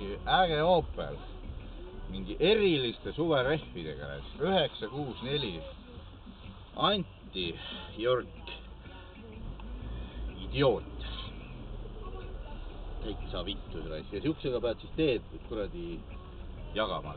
mingi äge Opel. Mingi eriliste suverehvidega. 964. Anti Jörg. Idioot. Täitsa vittus. Ja siuksega pead siis teed kuradi jagama.